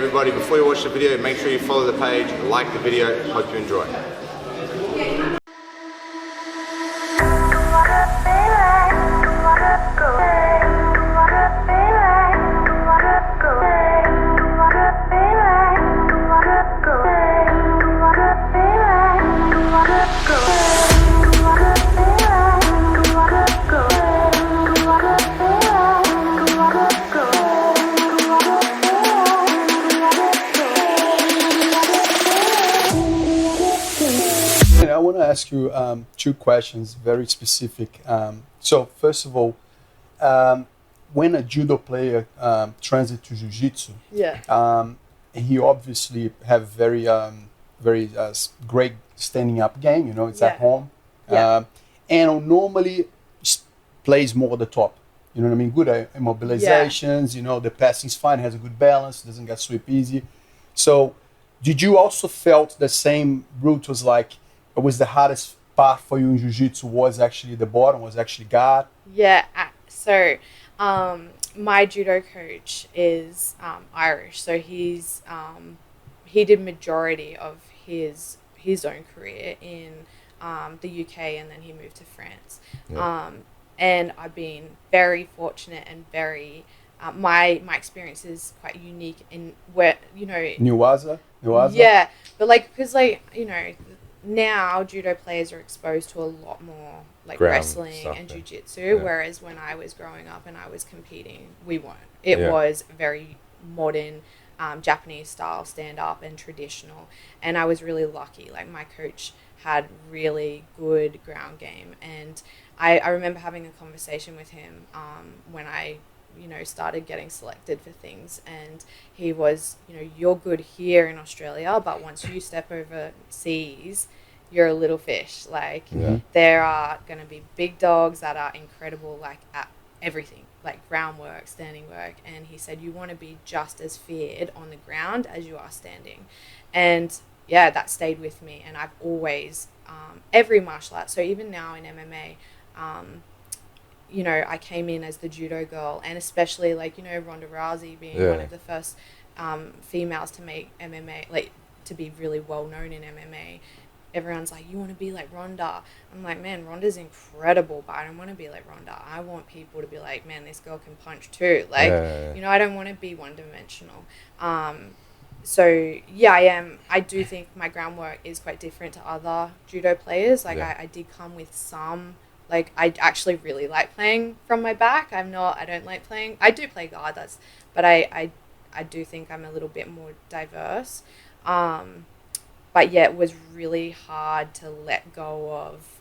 everybody, before you watch the video, make sure you follow the page, like the video, hope you enjoy. I want to ask you two questions, very specific. So first of all, when a judo player transits to jiu-jitsu, he obviously have very great standing up game. You know, it's at home, and normally plays more at the top. You know what I mean? Good immobilizations. You know, the passing's fine, has a good balance, doesn't get sweep easy. So, did you also felt the same route was like? Was the hardest part for you in jiu-jitsu was actually the bottom, was actually guard? Yeah, so my judo coach is Irish, so he did majority of his own career in the UK, and then he moved to France. And I've been very fortunate and very my experience is quite unique in where, you know, Nuwaza? Yeah, but like, because like, you know, now judo players are exposed to a lot more like Ground wrestling stuff, and jiu-jitsu, whereas when I was growing up and I was competing, we weren't. It was very modern, Japanese style stand-up and traditional, and I was really lucky. Like, my coach had really good ground game, and I remember having a conversation with him when I, you know, started getting selected for things, and he was, you know, you're good here in Australia, but once you step overseas, you're a little fish. Like, there are going to be big dogs that are incredible, like, at everything, like groundwork, standing work. And he said, you want to be just as feared on the ground as you are standing. And yeah, that stayed with me. And I've always, every martial art, so even now in MMA, you know, I came in as the judo girl, and especially, like, you know, Ronda Rousey being one of the first females to make MMA, like, to be really well known in MMA. Everyone's like, you want to be like Ronda? I'm like, man, Ronda's incredible, but I don't want to be like Ronda. I want people to be like, man, this girl can punch too. Like, you know, I don't want to be one-dimensional. So yeah, I do think my groundwork is quite different to other judo players. Like, I did come with some. Like, I actually really like playing from my back. I don't like playing. I do play guard, but I do think I'm a little bit more diverse. But yeah, it was really hard to let go of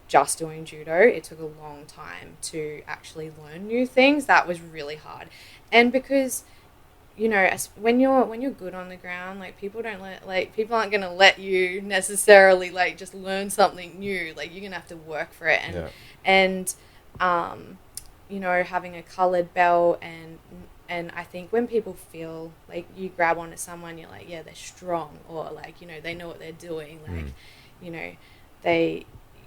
just doing judo. It took a long time to actually learn new things. That was really hard. And because, you know, when you're good on the ground, like, people aren't going to let you necessarily, like, just learn something new. Like, you're going to have to work for it. And you know, having a colored belt, and I think when people feel like you grab onto someone, you're like, yeah, they're strong, or like, you know, they know what they're doing. Like, you know,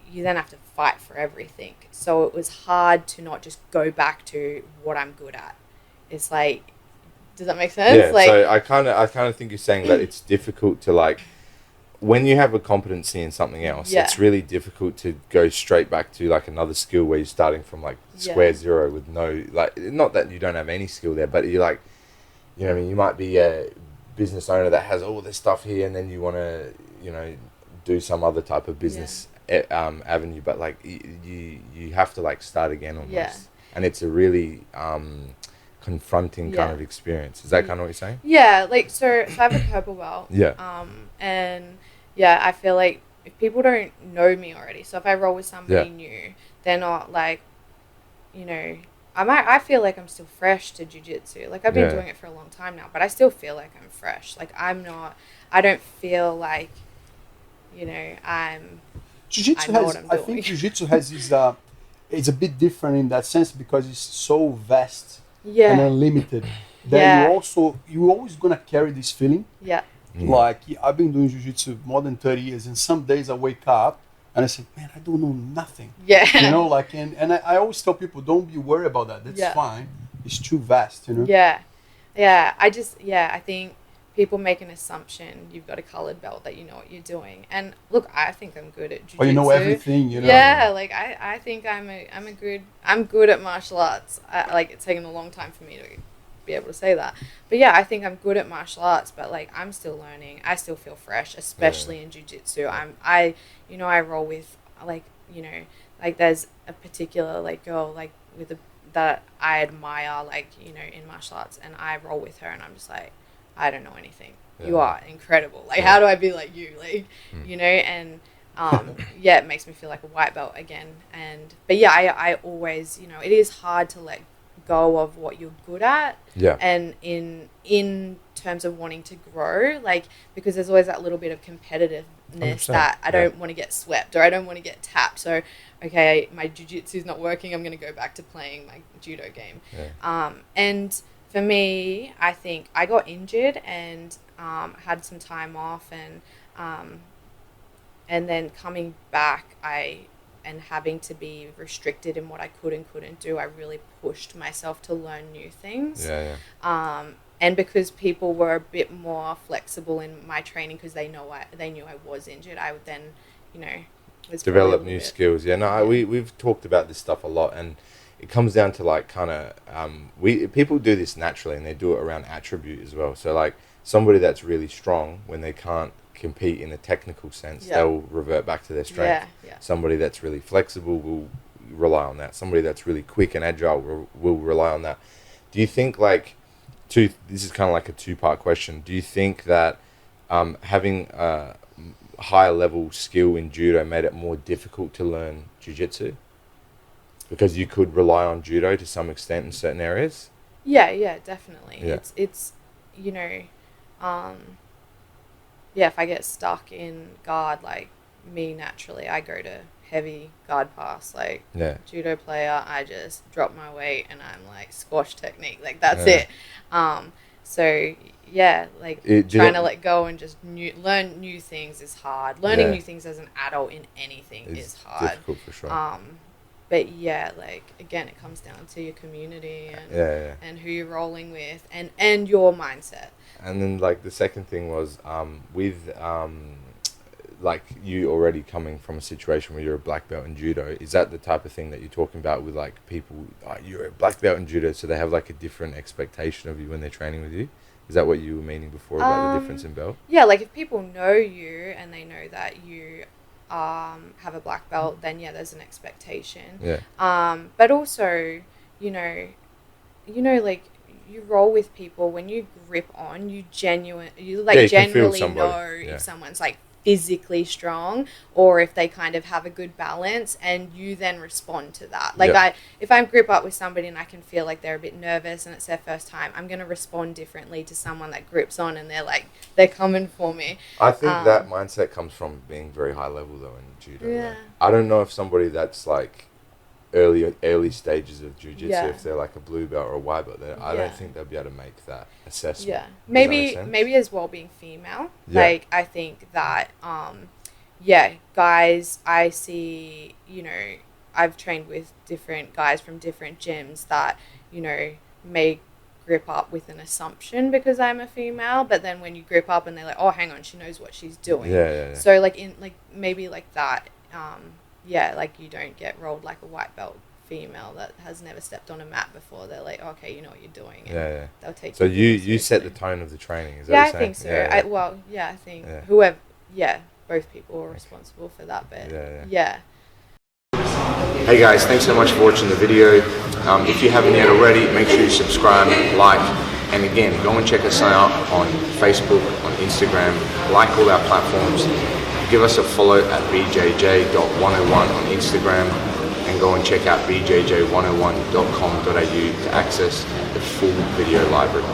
you then have to fight for everything. So it was hard to not just go back to what I'm good at. It's like, does that make sense? Yeah, like, so I kind of think you're saying that it's difficult to, like, when you have a competency in something else, it's really difficult to go straight back to, like, another skill where you're starting from, like, square zero with no, like, not that you don't have any skill there, but you're like, you know what I mean, you might be a business owner that has all this stuff here, and then you want to, you know, do some other type of business avenue, but, like, you have to, like, start again almost. And it's a really confronting kind of experience. Is that kind of what you're saying? Yeah, like, so I have a purple belt. And yeah, I feel like if people don't know me already, so if I roll with somebody new, they're not like, you know, I feel like I'm still fresh to jiu-jitsu. Like, I've been doing it for a long time now, but I still feel like I'm fresh. Like, I don't feel like, you know, Jiu-jitsu I think jiu-jitsu has this, it's a bit different in that sense because it's so vast and unlimited that you're always going to carry this feeling. Like, I've been doing jiu-jitsu more than 30 years, and some days I wake up and I say, man, I don't know nothing. You know, like, and I always tell people, don't be worried about that. That's fine. It's too vast, you know? Yeah, I think people make an assumption you've got a colored belt that you know what you're doing. And look, I think I'm good at jiu-jitsu. Or you know everything, you know. Yeah, like I think I'm good at martial arts. Like it's taken a long time for me to be able to say that. But yeah, I think I'm good at martial arts, but like I'm still learning. I still feel fresh, especially in jiu-jitsu. I roll with like, like there's a particular like girl like that I admire, like, in martial arts, and I roll with her and I'm just like, I don't know anything. Yeah. You are incredible. Like, how do I be like you? Like, and yeah, it makes me feel like a white belt again. But yeah, I always, it is hard to let go of what you're good at. Yeah. And in terms of wanting to grow, like, because there's always that little bit of competitiveness 100%. That I don't want to get swept or I don't want to get tapped. So, okay, my jiu-jitsu is not working. I'm going to go back to playing my judo game. Yeah. And for me, I think I got injured and had some time off, and then coming back, and having to be restricted in what I could and couldn't do, I really pushed myself to learn new things. Yeah. And because people were a bit more flexible in my training because they knew I was injured, I would then, develop new skills. Yeah, no, we've talked about this stuff a lot, and it comes down to like kind of people do this naturally, and they do it around attribute as well. So like somebody that's really strong, when they can't compete in a technical sense, they'll revert back to their strength. Yeah. Somebody that's really flexible will rely on that. Somebody that's really quick and agile will rely on that. Do you think like this is kind of like a two-part question. Do you think that having a higher level skill in judo made it more difficult to learn jiu-jitsu? Because you could rely on judo to some extent in certain areas? Yeah, definitely. Yeah. It's if I get stuck in guard, like me naturally, I go to heavy guard pass. Like judo player, I just drop my weight and I'm like squash technique. Like that's it. So yeah, like trying to let go and just learn new things is hard. Learning new things as an adult in anything is hard. Difficult for sure. But yeah, like again, it comes down to your community and and who you're rolling with and your mindset. And then like the second thing was with like you already coming from a situation where you're a black belt in judo, is that the type of thing that you're talking about with like people, you're a black belt in judo, so they have like a different expectation of you when they're training with you? Is that what you were meaning before about the difference in belt? Yeah, like if people know you and they know that you have a black belt, then there's an expectation. Yeah. But also, like you roll with people, when you grip on, you genuinely know if someone's like physically strong or if they kind of have a good balance, and you then respond to that. Like if I grip up with somebody and I can feel like they're a bit nervous and it's their first time, I'm going to respond differently to someone that grips on and they're coming for me. I think that mindset comes from being very high level though in judo. Yeah. I don't know if somebody that's like early stages of jiu-jitsu, if they're like a blue belt or a white belt, I don't think they'll be able to make that assessment. Yeah, maybe as well being female. Like I think that guys, I see, I've trained with different guys from different gyms that may grip up with an assumption because I'm a female, but then when you grip up and they're like, oh, hang on, she knows what she's doing. So like maybe like that. Like you don't get rolled like a white belt female that has never stepped on a mat before. They're like, okay, you know what you're doing. And they'll take. So you set the tone of the training. Is that what you're saying? I think so. I think whoever, both people are responsible for that. But Hey guys, thanks so much for watching the video. If you haven't yet already, make sure you subscribe, like, and again, go and check us out on Facebook, on Instagram, like all our platforms. Give us a follow at bjj.101 on Instagram, and go and check out bjj101.com.au to access the full video library.